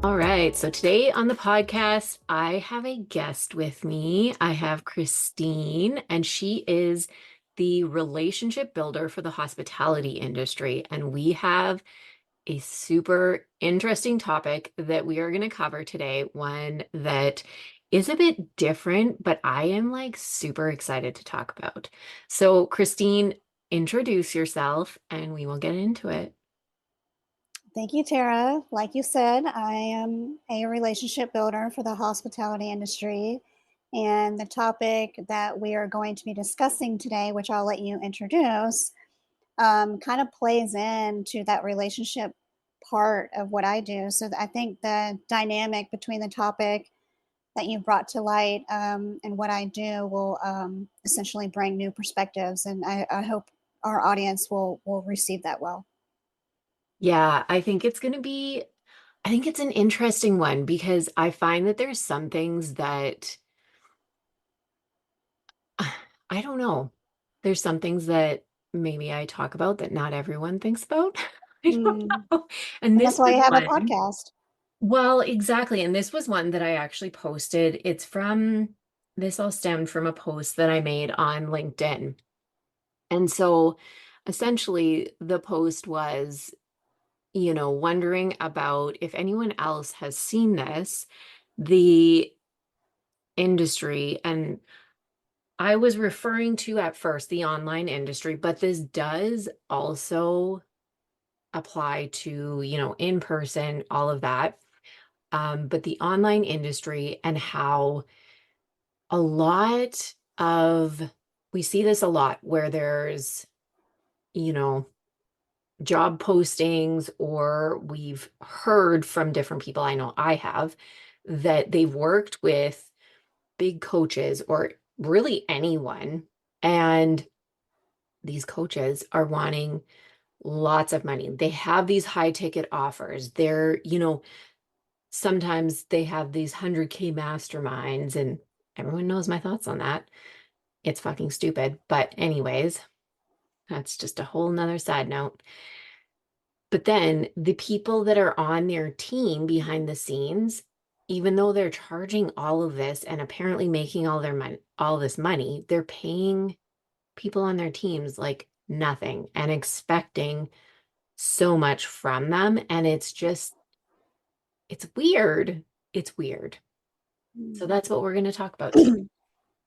All right. So today on the podcast, I have a guest with me. I have Christine, and she is the relationship builder for the hospitality industry. And we have a super interesting topic that we are going to cover today, one that is a bit different, but I am like super excited to talk about. So, Christine, introduce yourself and we will get into it. Thank you, Tara. Like you said, I am a relationship builder for the hospitality industry. And the topic that we are going to be discussing today, which I'll let you introduce, kind of plays into that relationship part of what I do. So I think the dynamic between the topic that you brought to light and what I do will essentially bring new perspectives. And I hope our audience will receive that well. Yeah, I think it's going to be I think it's an interesting one because I find that there's some things that I don't know. There's some things that maybe I talk about that not everyone thinks about. I don't Mm. know. And And that's this why was you have a one. podcast. Well, exactly. And this was one that I actually posted. This all stemmed from a post that I made on LinkedIn. And so essentially the post was, wondering about if anyone else has seen this, the industry. And I was referring to at first the online industry, but this does also apply to, in person, all of that. But the online industry and how a lot of, we see this a lot where there's, you know, job postings, or we've heard from different people, I know I have, that they've worked with big coaches or really anyone. And these coaches are wanting lots of money. They have these high ticket offers. Sometimes they have these 100K masterminds, and everyone knows my thoughts on that. It's fucking stupid. But, anyways, that's just a whole nother side note. But then the people that are on their team behind the scenes, even though they're charging all of this and apparently making all this money, they're paying people on their teams like nothing and expecting so much from them. And it's weird. It's weird. So Mm. that's what we're going to talk about today.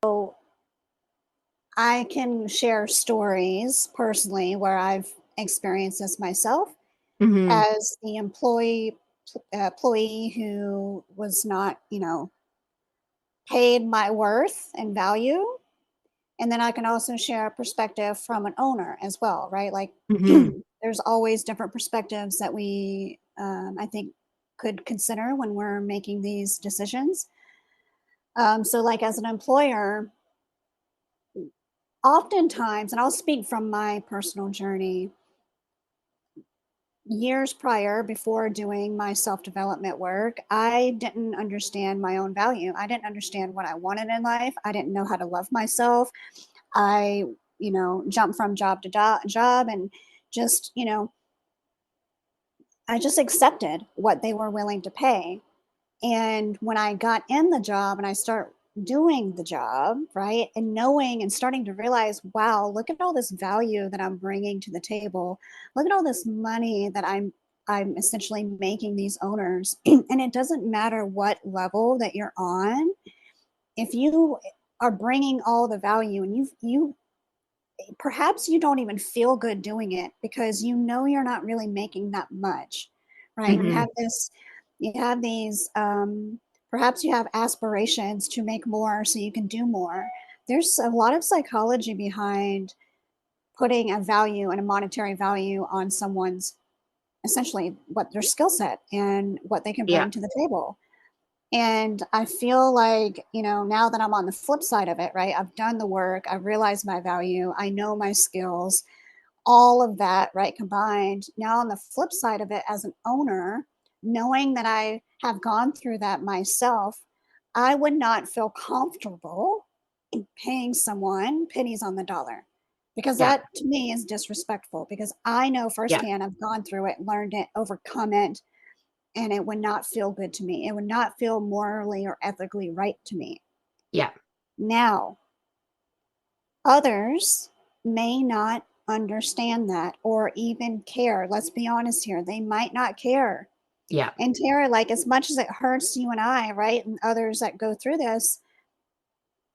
So I can share stories personally where I've experienced this myself Hmm. as the employee who was not, paid my worth and value. And then I can also share a perspective from an owner as well, right? Like Hmm. there's always different perspectives that we, I think, could consider when we're making these decisions. So, like as an employer, oftentimes, and I'll speak from my personal journey, years prior, before doing my self development work, I didn't understand my own value. I didn't understand what I wanted in life. I didn't know how to love myself. I, jumped from job to job and just, I just accepted what they were willing to pay. And when I got in the job and I start doing the job, right, and knowing and starting to realize, wow, look at all this value that I'm bringing to the table. Look at all this money that I'm essentially making these owners. And it doesn't matter what level that you're on. If you are bringing all the value and you perhaps you don't even feel good doing it because you know you're not really making that much, right? You Hmm. have this, you have these, perhaps you have aspirations to make more so you can do more. There's a lot of psychology behind putting a value and a monetary value on someone's essentially what their skill set and what they can Yeah. bring to the table. And I feel like, now that I'm on the flip side of it, right? I've done the work, I've realized my value, I know my skills, all of that, right, combined. Now, on the flip side of it, as an owner, knowing that I have gone through that myself, I would not feel comfortable in paying someone pennies on the dollar because Yeah. that to me is disrespectful because I know Yeah. firsthand I've gone through it, learned it, overcome it, and it would not feel good to me. It would not feel morally or ethically right to me. Yeah. Now, others may not understand that or even care. Let's be honest here. They might not care. Yeah. And Tara, like as much as it hurts you and I, right, and others that go through this,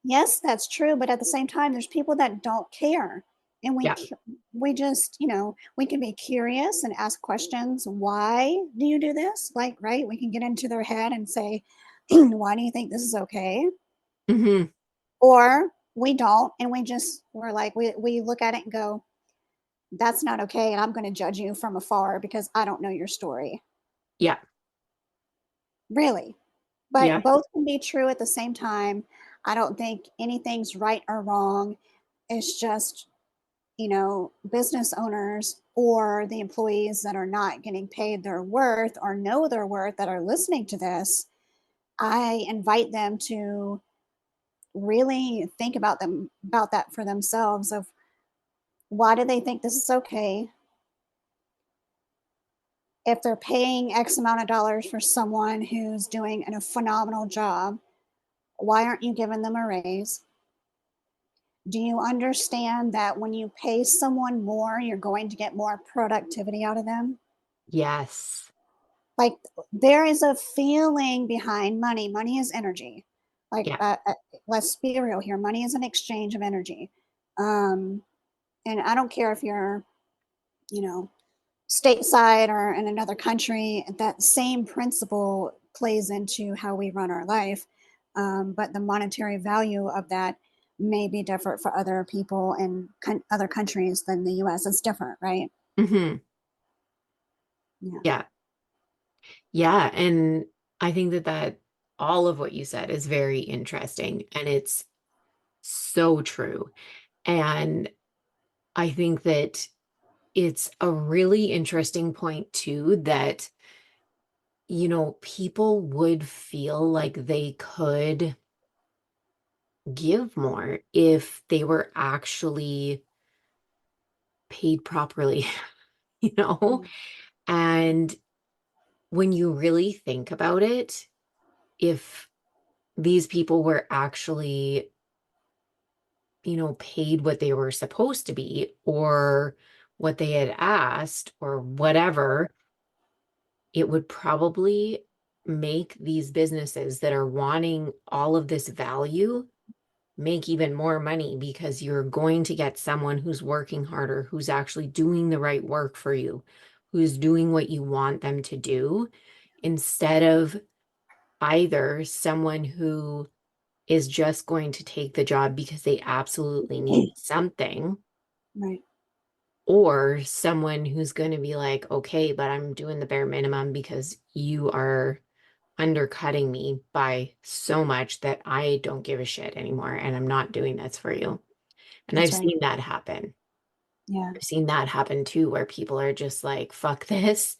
yes, that's true. But at the same time, there's people that don't care. And Yeah. we just, we can be curious and ask questions. Why do you do this? Like, right? We can get into their head and say, why do you think this is okay? Hmm. Or we don't, and we're like, we look at it and go, that's not okay, and I'm going to judge you from afar because I don't know your story. Yeah. Really. But Yeah. both can be true at the same time. I don't think anything's right or wrong. It's just, business owners or the employees that are not getting paid their worth or know their worth that are listening to this. I invite them to really think about that for themselves of why do they think this is okay? If they're paying X amount of dollars for someone who's doing a phenomenal job, why aren't you giving them a raise? Do you understand that when you pay someone more, you're going to get more productivity out of them? Yes. Like there is a feeling behind money. Money is energy. Like, Yeah. let's be real here. Money is an exchange of energy. Um, and I don't care if you're, you know, stateside or in another country, that same principle plays into how we run our life. But the monetary value of that may be different for other people in other countries than the US. It's different, right? Hmm. Yeah. Yeah. Yeah. And I think that all of what you said is very interesting and it's so true. And I think that it's a really interesting point too that, people would feel like they could give more if they were actually paid properly, you know? Mm. And when you really think about it, if these people were actually, paid what they were supposed to be or what they had asked or whatever, it would probably make these businesses that are wanting all of this value make even more money because you're going to get someone who's working harder, who's actually doing the right work for you, who's doing what you want them to do, instead of either someone who is just going to take the job because they absolutely need something, Right. or someone who's going to be like, okay, but I'm doing the bare minimum because you are undercutting me by so much that I don't give a shit anymore and I'm not doing this for you. And That's I've right. seen that happen. Yeah. I've seen that happen too, where people are just like, fuck this.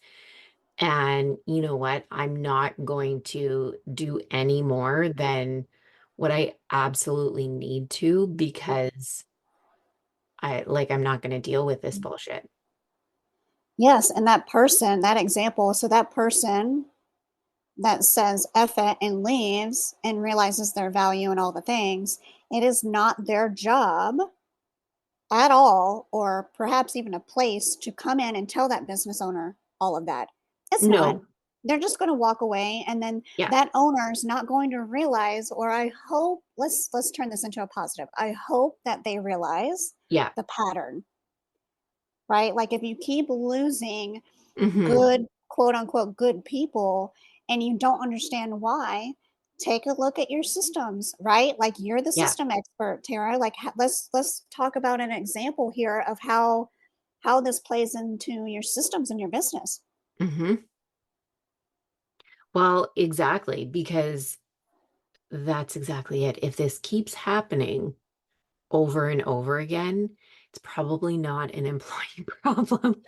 And you know what? I'm not going to do any more than what I absolutely need to because I'm not going to deal with this bullshit. Yes. And that person, that example, so that person that says F it and leaves and realizes their value and all the things, it is not their job at all, or perhaps even a place to come in and tell that business owner all of that. It's not. No. They're just going to walk away, and then Yeah. that owner's not going to realize, or I hope, let's turn this into a positive. I hope that they realize Yeah. the pattern, right? Like if you keep losing Hmm. good, quote unquote, good people and you don't understand why, take a look at your systems, right? Like you're the Yeah. system expert, Tara. Like let's talk about an example here of how this plays into your systems and your business. Hmm. Well, exactly, because that's exactly it. If this keeps happening over and over again, it's probably not an employee problem.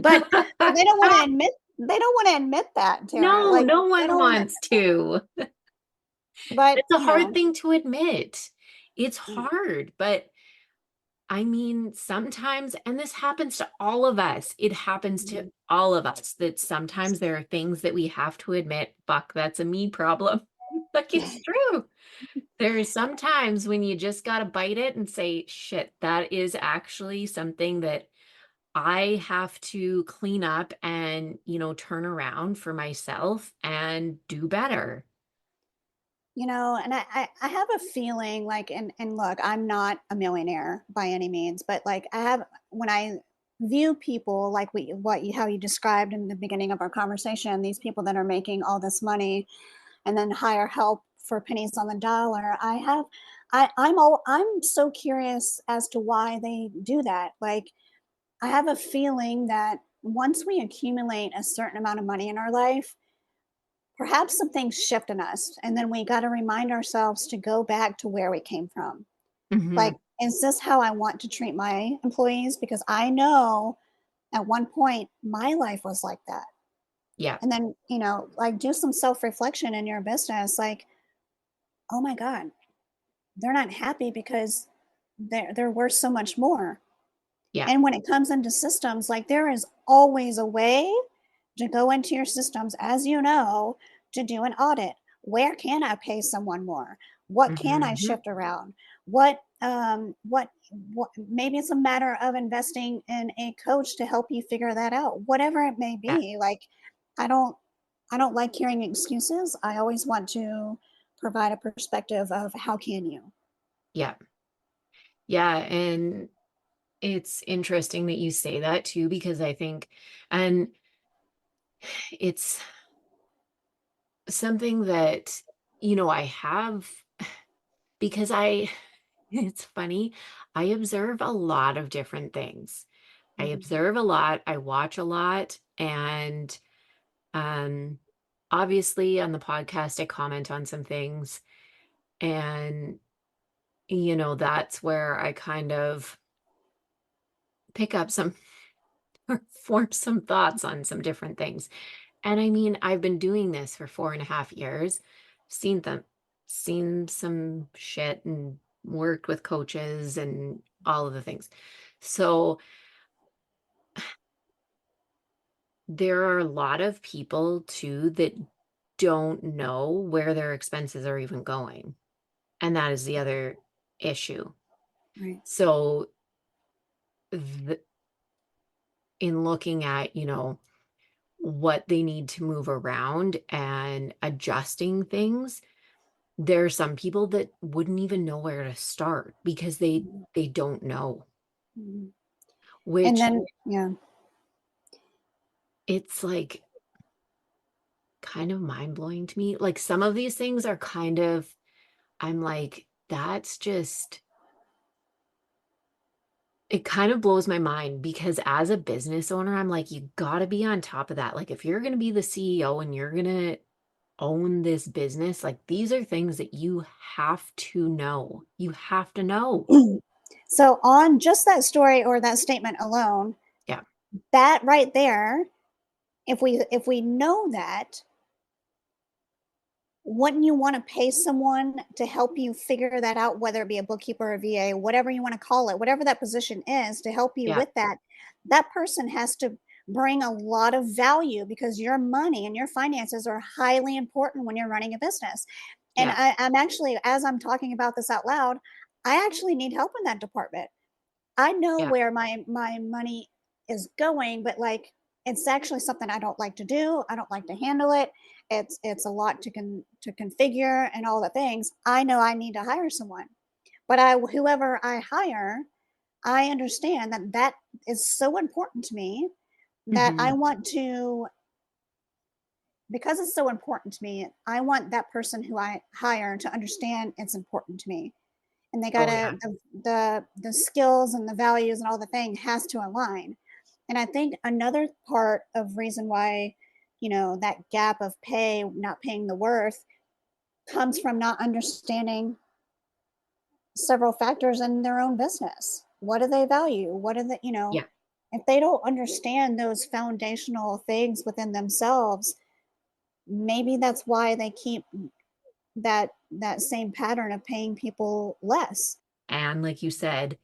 But they don't want to admit that, Tara. No, Like no they one don't want to wants to. but It's a hard thing to admit. It's hard, but I mean, sometimes, and this happens to all of us, it happens to Mhm. all of us that sometimes there are things that we have to admit, fuck, that's a me problem. Like it's true. There are some times when you just got to bite it and say, shit, that is actually something that I have to clean up and, turn around for myself and do better. And I have a feeling like, and look, I'm not a millionaire by any means, but like I have, when I view people like how you described in the beginning of our conversation, these people that are making all this money and then hire help for pennies on the dollar, I'm so curious as to why they do that. Like, I have a feeling that once we accumulate a certain amount of money in our life, perhaps some things shift in us. And then we got to remind ourselves to go back to where we came from. Hmm. Like, is this how I want to treat my employees? Because I know at one point my life was like that. Yeah. And then, like do some self reflection in your business. Like, oh my God, they're not happy because they're worth so much more. Yeah. And when it comes into systems, like there is always a way to go into your systems, as you know, to do an audit. Where can I pay someone more? What can I Hmm. shift around? What maybe it's a matter of investing in a coach to help you figure that out, whatever it may Yeah. be. Like, I don't I don't like hearing excuses. I always want to provide a perspective of how can you. Yeah. Yeah. And it's interesting that you say that too, because I think, and it's something that, I have, because it's funny, I observe a lot of different things. I Mhm. observe a lot, I watch a lot, and um, obviously on the podcast, I comment on some things, and, that's where I kind of pick up some or form some thoughts on some different things. And I mean, I've been doing this for 4.5 years, seen them, seen some shit and worked with coaches and all of the things. So there are a lot of people too that don't know where their expenses are even going. And that is the other issue. Right. So th- in looking at, what they need to move around and adjusting things, there are some people that wouldn't even know where to start because they Mhm. they don't know, Mhm. And which then, yeah. it's like kind of mind-blowing to me. Like some of these things are kind of, I'm like, that's just, it kind of blows my mind because as a business owner, I'm like, you got to be on top of that. Like if you're going to be the CEO and you're going to own this business, like these are things that you have to know. You have to know. So on just that story or that statement alone, Yeah. that right there, if we know that, wouldn't you want to pay someone to help you figure that out, whether it be a bookkeeper or a VA, whatever you want to call it, whatever that position is, to help you Yeah. with that? That person has to bring a lot of value because your money and your finances are highly important when you're running a business. And Yeah. I'm actually, as I'm talking about this out loud, I actually need help in that department. I know Yeah. where my money is going, but like it's actually something I don't like to do. I don't like to handle it. It's a lot to configure and all the things. I know I need to hire someone, but I whoever I hire, I understand that that is so important to me that I Hmm. want to, because it's so important to me. I want that person who I hire to understand it's important to me, and they Oh gotta yeah. the skills and the values and all the thing has to align. And I think another part of reason why, that gap of pay, not paying the worth, comes from not understanding several factors in their own business. What do they value? What are the, Yeah. if they don't understand those foundational things within themselves, maybe that's why they keep that same pattern of paying people less. And like you said,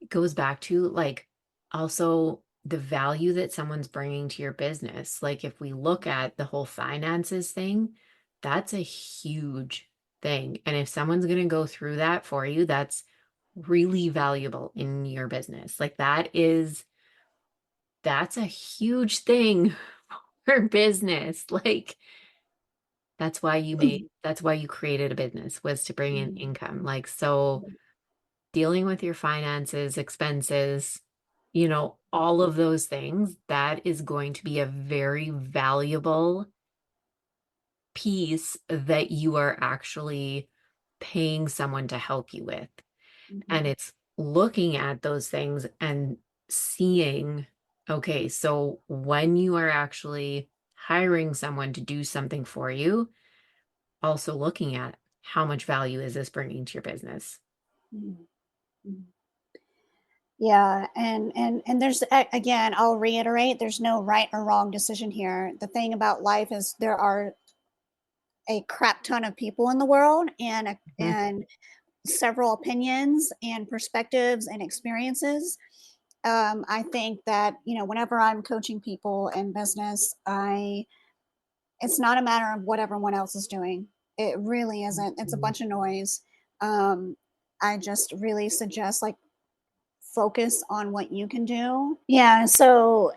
goes back to like also the value that someone's bringing to your business. Like if we look at the whole finances thing, that's a huge thing. And if someone's going to go through that for you, that's really valuable in your business. Like that's a huge thing for business. Like that's why you created a business was to bring in income. Like so dealing with your finances, expenses, all of those things, that is going to be a very valuable piece that you are actually paying someone to help you with. And it's looking at those things and seeing, okay, so when you are actually hiring someone to do something for you, also looking at how much value is this bringing to your business. Yeah, and there's again, I'll reiterate, there's no right or wrong decision here. The thing about life is there are a crap ton of people in the world Mhm. and several opinions and perspectives and experiences. I think that, whenever I'm coaching people in business, I it's not a matter of what everyone else is doing. It really isn't. It's a bunch of noise. Um, I just really suggest like focus on what you can do. Yeah. So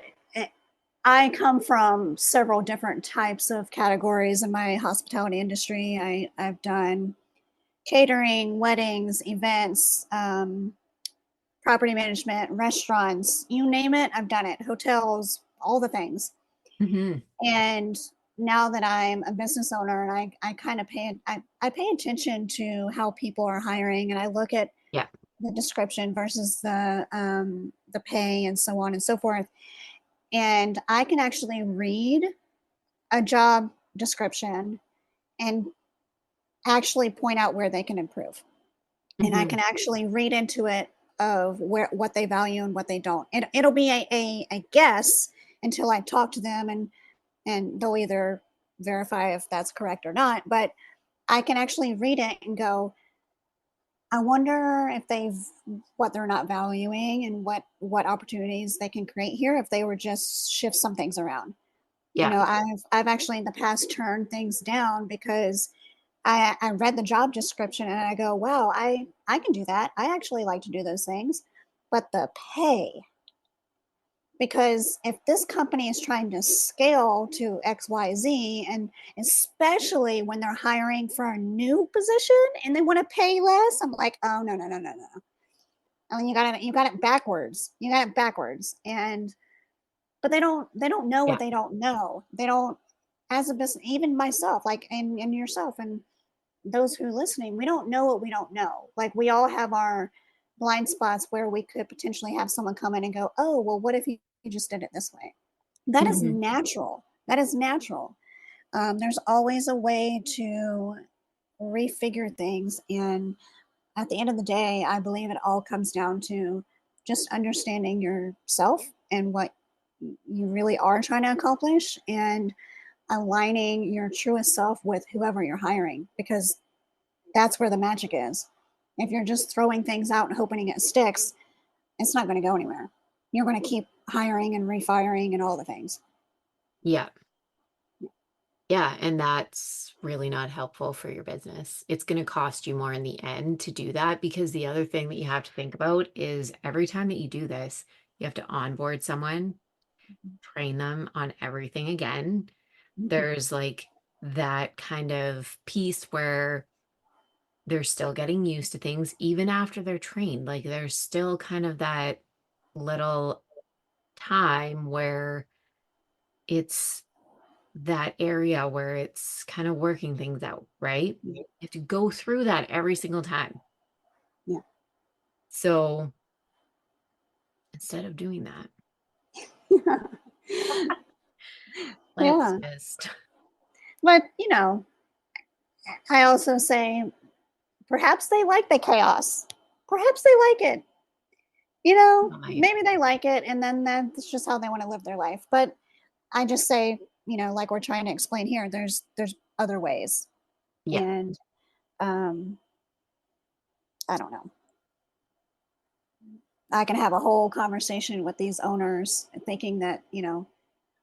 I come from several different types of categories in my hospitality industry. I've done catering, weddings, events, property management, restaurants, you name it, I've done it, hotels, all the things. Mhm. And now that I'm a business owner and I kind of I pay attention to how people are hiring and I look at Yeah. the description versus the pay and so on and so forth. And I can actually read a job description and actually point out where they can improve. And I Mhm. can actually read into it of where what they value and what they don't. It'll be a guess until I talk to them and they'll either verify if that's correct or not. But I can actually read it and go, I wonder if they've what they're not valuing and what opportunities they can create here if they were just shift some things around. Yeah. I've actually in the past turned things down because I read the job description and I go, wow, I can do that. I actually like to do those things. But the pay, because if this company is trying to scale to XYZ, and especially when they're hiring for a new position and they want to pay less, I'm like, oh no, no, no, no, no. I mean, you got it backwards. You got it backwards. And but they don't know what Yeah. they don't know. They don't as a business, even myself, like and yourself and those who are listening, we don't know what we don't know. Like we all have our blind spots where we could potentially have someone come in and go, oh, well, what if you just did it this way? That is Mhm. natural. That is natural. There's always a way to refigure things. And at the end of the day, I believe it all comes down to just understanding yourself and what you really are trying to accomplish and aligning your truest self with whoever you're hiring because that's where the magic is. If you're just throwing things out and hoping it sticks, it's not going to go anywhere. You're going to keep hiring and refiring and all the things. Yeah. Yeah, and that's really not helpful for your business. It's going to cost you more in the end to do that because the other thing that you have to think about is every time that you do this, you have to onboard someone, train them on everything again. There's like that kind of piece where they're still getting used to things even after they're trained. Like there's still kind of that little time where it's that area where it's kind of working things out, right? Yeah. You have to go through that every single time. Yeah. So instead of doing that, let's Yeah. just But, I also say perhaps they like the chaos. Perhaps they like it. fine. Maybe they like it and then that's just how they want to live their life. But I just say, like we're trying to explain here, there's other ways. Yeah. And um I don't know. I can have a whole conversation with these owners thinking that,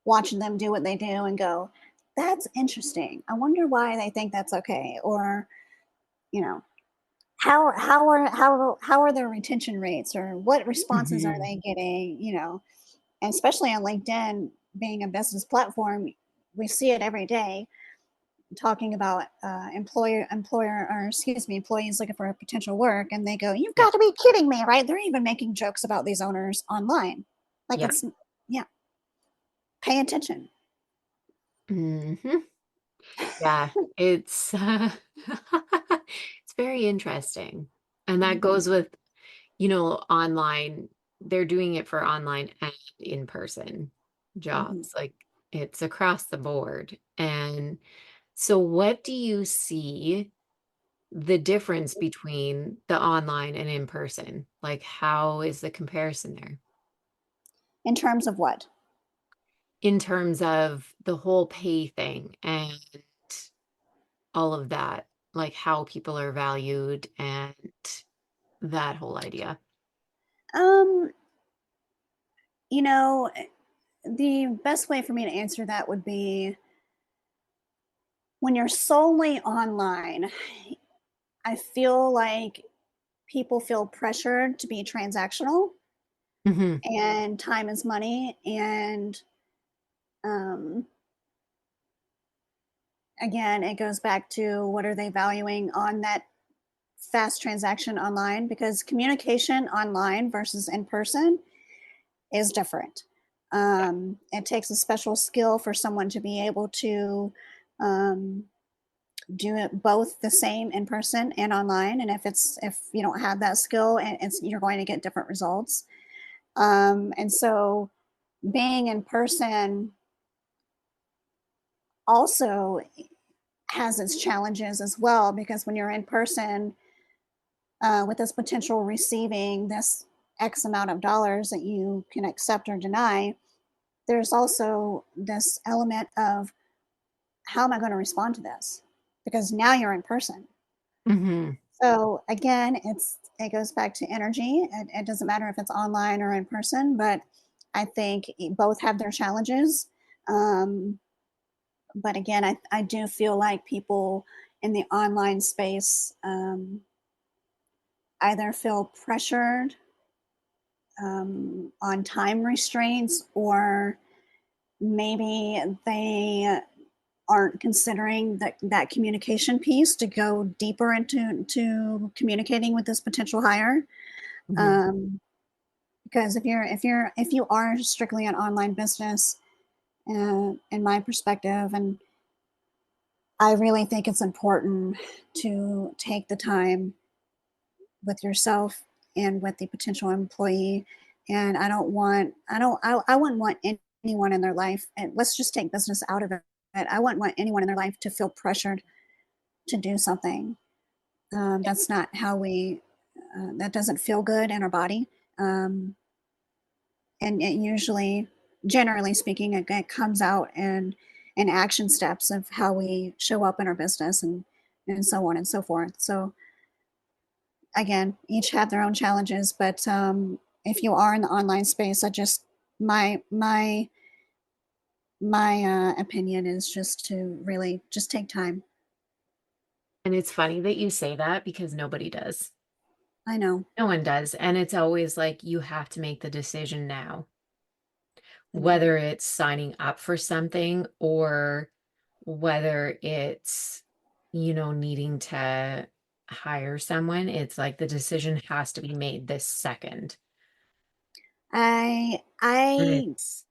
watching them do what they do and go, that's interesting. I wonder why they think that's okay. Or, you know, how are their retention rates, or what responses are Hmm. they getting, and especially on LinkedIn being a business platform, we see it every day talking about employees looking for potential work, and they go, "You've Yeah. got to be kidding me!" Right? They're even making jokes about these owners online. Like Yeah. it's yeah, pay attention. Hmm. Yeah. It's it's very interesting. And that Mm-hmm. goes with, online. They're doing it for online and in person Mm-hmm. jobs. Like it's across the board. And so what do you see the difference between the online and in person? Like how is the comparison there In terms of what? in terms of the whole pay thing and all of that, like how people are valued and that whole idea? Um, you know, the best way for me to answer that would be when you're solely online, I feel like people feel pressured to be transactional, Hmm. and time is money. And um, again, it goes back to what are they valuing on that fast transaction online, because communication online versus in person is different. Yeah. It takes a special skill for someone to be able to um, do it both the same in person and online. And if you don't have that skill, you're going to get different results. And so being in person also has its challenges as well, because when you're in person with this potential receiving this X amount of dollars that you can accept or deny, there's also this element of how am I going to respond to this? Because now you're in person. Hmm. So again, it goes back to energy. It doesn't matter if it's online or in person, but I think both have their challenges. Um, but again, I do feel like people in the online space either feel pressured on time restraints, or maybe they aren't considering that communication piece to go deeper into communicating with this potential hire. Hmm. Um, because if you are strictly an online business, in my perspective, and I really think it's important to take the time with yourself and with the potential employee. And I wouldn't want anyone in their life, and let's just take business out of it. I wouldn't want anyone in their life to feel pressured to do something. That's not how that doesn't feel good in our body. Um, and it usually, generally speaking, it comes out in action steps of how we show up in our business, and so on and so forth. So again, each have their own challenges, but if you are in the online space, I just my my my opinion is just to really just take time. And it's funny that you say that because nobody does. I know, No one does. And it's always like you have to make the decision now, I know. whether it's signing up for something or whether it's, needing to hire someone. It's like the decision has to be made this second. I And I it's,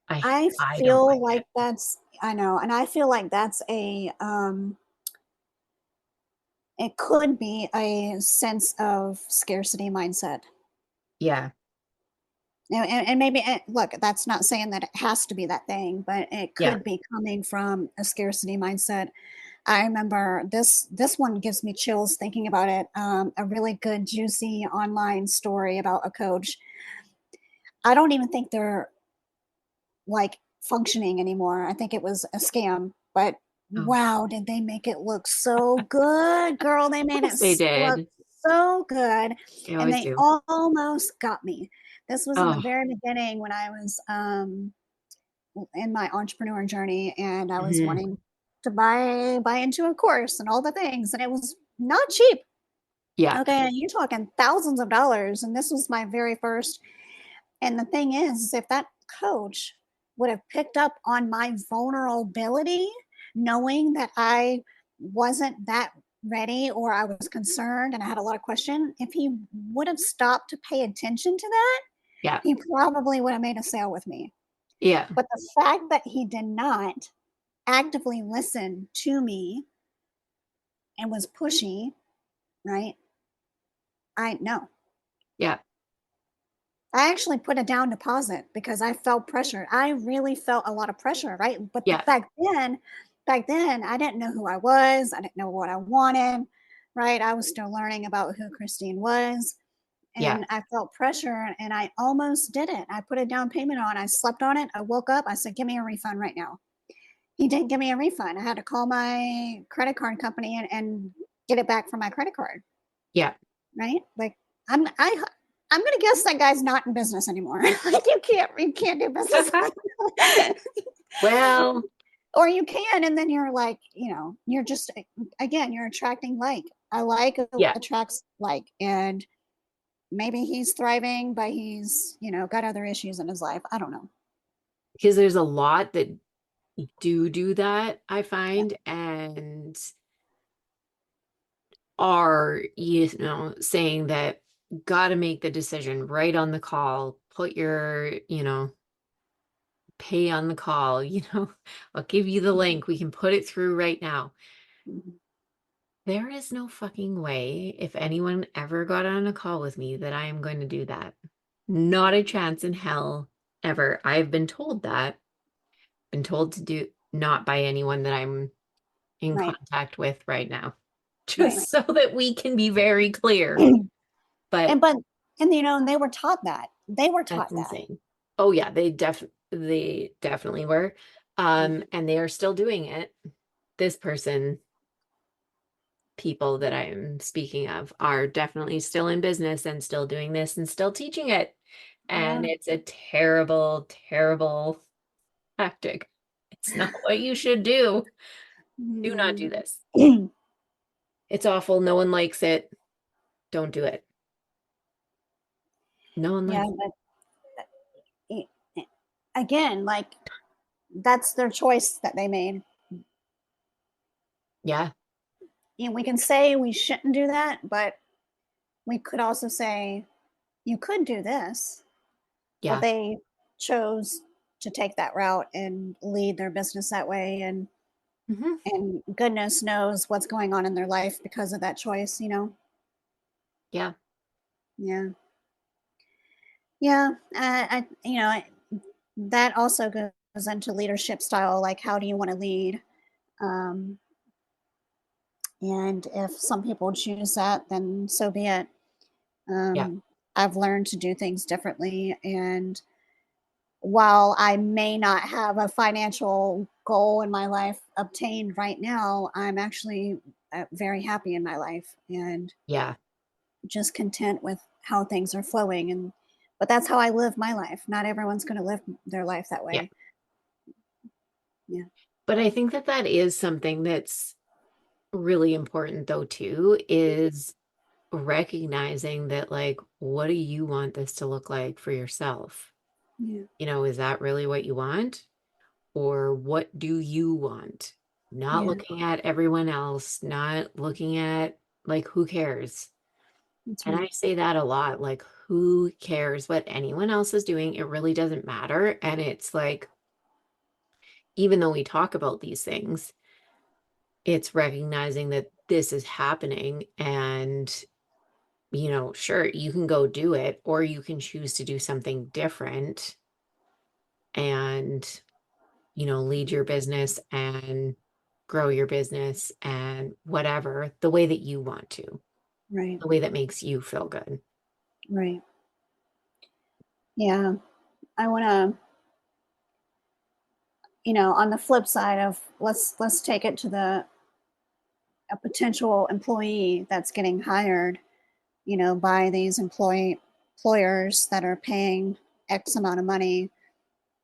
I, I I don't feel like like it. that's I know, and I feel like that's a it could be a sense of scarcity mindset. Yeah. And maybe look, that's not saying that it has to be that thing, but it Yeah. could be coming from a scarcity mindset. I remember this one gives me chills thinking about it. A really good juicy online story about a coach. I don't even think they're like functioning anymore. I think it was a scam, but Oh, wow, did they make it look so good, girl. They of made it course they look did. so good, They and always they do. almost got me. This was in the Oh, very beginning when I was, in my entrepreneur journey, and I was mhm. wanting to buy into a course and all the things, and it was not cheap. Yeah, Okay, you're talking thousands of dollars, and this was my very first. And the thing is if that coach would have picked up on my vulnerability, knowing that I wasn't that ready or I was concerned and I had a lot of question, if he would have stopped to pay attention to that, yeah, he probably would have made a sale with me. yeah, But the fact that he did not actively listen to me and was pushy, right? I no. yeah, I actually put a down deposit because I felt pressure. I really felt a lot of pressure, right? But yeah, back then, I didn't know who I was. I didn't know what I wanted, right? I was still learning about who Christine was. yeah, And I felt pressure and I almost did it. I put a down payment on. I slept on it. I woke up. I said, give me a refund right now. He didn't give me a refund. I had to call my credit card company and get it back from my credit card, yeah. right? Like I'm gonna guess that guy's not in business anymore. Like you can't do business, Well, or you can, and then you're like, you're just again, you're attracting like. I like yeah, attracts like, and maybe he's thriving, but he's got other issues in his life. I don't know. because there's a lot that do that, I Yeah. find, and are, saying that got to make the decision right on the call, put your, pay on the call, I'll give you the link. We can put it through right now. Mhm. There is no fucking way, if anyone ever got on a call with me, that I am going to do that. Not a chance in hell ever. I've been told that, been told to do not by anyone that I'm in Right, contact with right now, right, just right. so that we can be very clear. and But but and they were taught that. They were that's taught that. insane. Oh yeah, they definitely were. And they are still doing it. This person, people that I'm speaking of, are definitely still in business and still doing this and still teaching it. And Yeah. it's a terrible, terrible tactic. It's not what you should do. Do not do Mm. this. It's awful. No one likes it. Don't do it. No one Yeah, likes it. but i- again, like that's their choice that they made. Yeah, We can say we shouldn't do that, but we could also say you could do this, but yeah. they chose to take that route and lead their business that way, Hmm. and goodness knows what's going on in their life because of that choice. Yeah, Yeah. Yeah, that also goes into leadership style, like how do you want to lead? Um, and if some people choose that, then so be it. yeah, Um, I've learned to do things differently. And while I may not have a financial goal in my life obtained right now, I'm actually very happy in my life and yeah, just content with how things are flowing. But that's how I live my life. Not everyone's going to live their life that yeah. way. Yeah. But I think that that is something that's really important, though, too, is recognizing that, like, what do you want this to look like for yourself? Yeah. Is that really what you want? Or what do you want? Not Yeah. looking at everyone else, not looking at, like, who cares? That's And right. I say that a lot, like, who cares what anyone else is doing? It really doesn't matter. And it's like, even though we talk about these things, it's recognizing that this is happening. And, sure, you can go do it, or you can choose to do something different and, lead your business and grow your business and whatever the way that you want to, Right. the way that makes you feel good. Right. Yeah. I want to, on the flip side of let's take it to the a potential employee that's getting hired. by these employers that are paying X amount of money.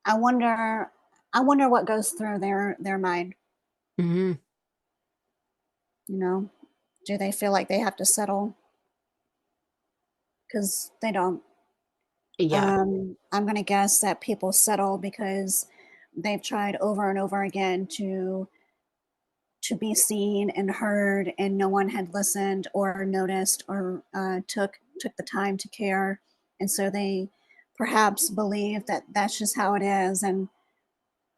I wonder, I wonder what goes through their mind. Hmm. You know, do they feel like they have to settle? Because they don't. Yeah. I'm going to guess that people settle because they've tried over and over again to be seen and heard, and no one had listened or noticed or took the time to care, and so they perhaps believe that that's just how it is, and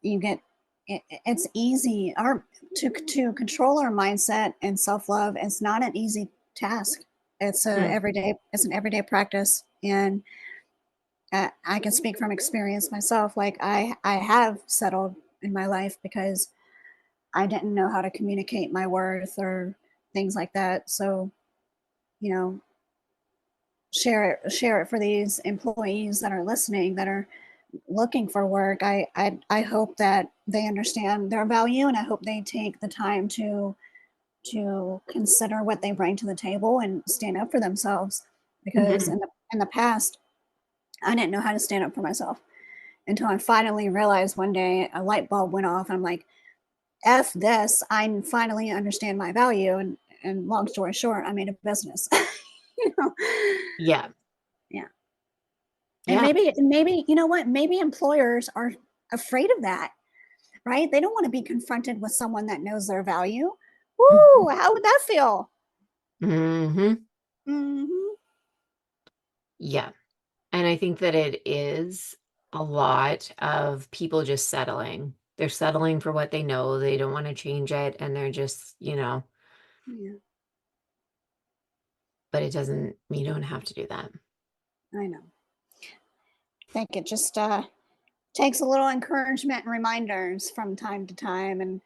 you get it's easy our to control our mindset and self-love. It's not an easy task. Mm. It's an everyday practice, and I can speak from experience myself. Like I have settled in my life because I didn't know how to communicate my worth or things like that. So, you know, share it for these employees that are listening, that are looking for work. I hope that they understand their value, and I hope they take the time to consider what they bring to the table and stand up for themselves. Because Hmm. in the past, I didn't know how to stand up for myself until I finally realized one day a light bulb went off, and I'm like, F this, I finally understand my value. And long story short, I made a business. you know? Yeah. Yeah. And Yeah. maybe, you know what? Maybe employers are afraid of that, right? They don't want to be confronted with someone that knows their value. Woo, how would that feel? Hmm. Mm-hmm. Yeah. And I think that it is a lot of people just settling. They're settling for what they know. They don't want to change it. And they're just, Yeah, but it doesn't, you don't have to do that. I know. I think it just takes a little encouragement and reminders from time to time, and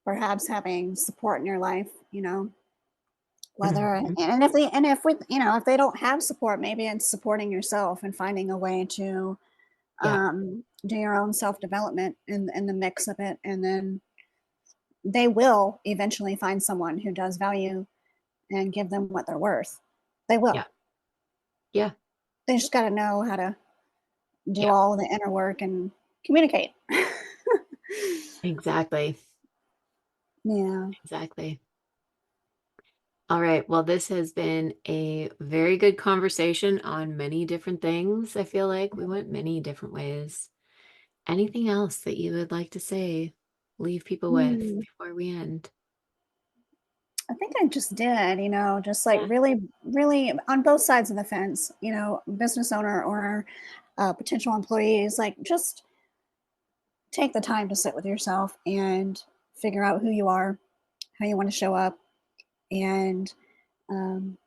perhaps having support in your life, whether Mhm. and if we if they don't have support, maybe it's supporting yourself and finding a way to Yeah. do your own self-development in the mix of it, and then they will eventually find someone who does value and give them what they're worth. They will. Yeah. Yeah. They just got to know how to do Yeah. all the inner work and communicate. Exactly. Yeah. Exactly. All right. Well, this has been a very good conversation on many different things. I feel like we went many different ways. Anything else that you would like to say, leave people with Hmm. before we end? I think I just did, just like Yeah. really, really on both sides of the fence, business owner or potential employees, like just take the time to sit with yourself and figure out who you are, how you want to show up, and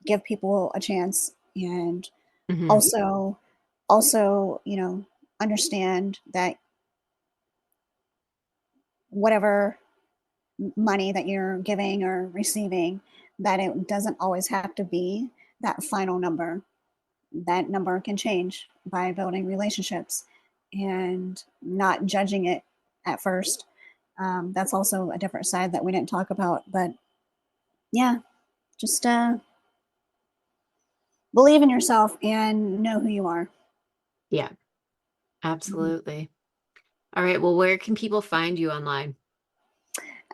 give people a chance. And Hmm. also, also, understand that whatever money that you're giving or receiving, that it doesn't always have to be that final number. That number can change by building relationships and not judging it at first. That's also a different side that we didn't talk about. But yeah, just believe in yourself and know who you are. Yeah, absolutely. All right. Well, where can people find you online?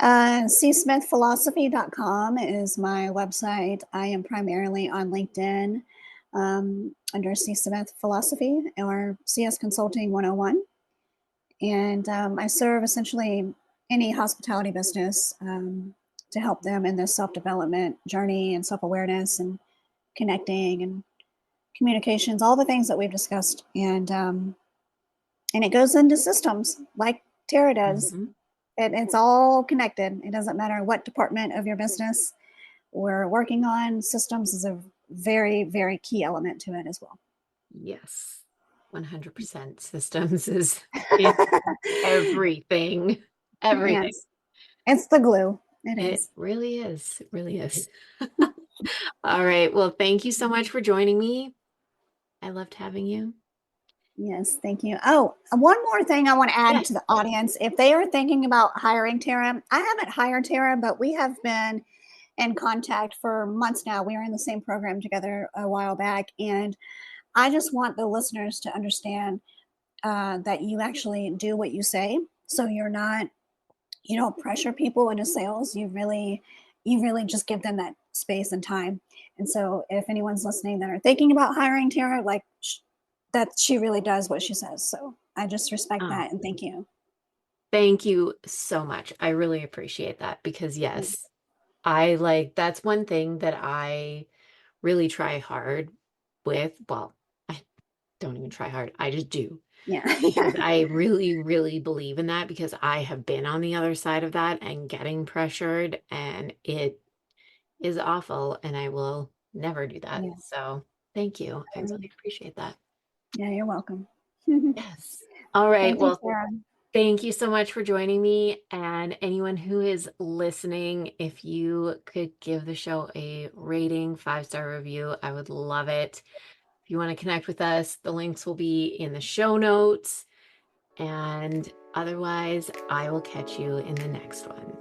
csmithphilosophy.com is my website. I am primarily on LinkedIn under C. Smith Philosophy or CS Consulting 101. And I serve essentially any hospitality business to help them in their self development journey and self awareness and connecting and communications, all the things that we've discussed. And it goes into systems like Tara does. Hmm. It's all connected. It doesn't matter what department of your business we're working on. Systems is a very, very key element to it as well. Yes. 100% systems is everything. Everything. Yes, it's the glue. It It is. really is. It really is. All right. Well, thank you so much for joining me. I loved having you. Yes, thank you. Oh, one more thing I want to add to Yes. the audience. If they are thinking about hiring Tara, I haven't hired Tara, but we have been in contact for months now. We were in the same program together a while back. And I just want the listeners to understand that you actually do what you say. So you're not, you don't pressure people into sales. You really just give them that space and time. And so if anyone's listening that are thinking about hiring Tara, like that she really does what she says. So I just respect Oh, that and thank you. thank you so much. I really appreciate that because Yeah. yes, I like that's one thing that I really try hard with. Well, I don't even try hard. I just do Yeah. because I really, really believe in that because I have been on the other side of that and getting pressured and it is awful and I will never do that. Yeah. So thank you. I really appreciate that. Yeah, you're welcome. Yes. All right. Thank you, Well, Sarah. thank you so much for joining me. And anyone who is listening, if you could give the show a rating, 5-star review, I would love it. If you want to connect with us, the links will be in the show notes. And otherwise, I will catch you in the next one.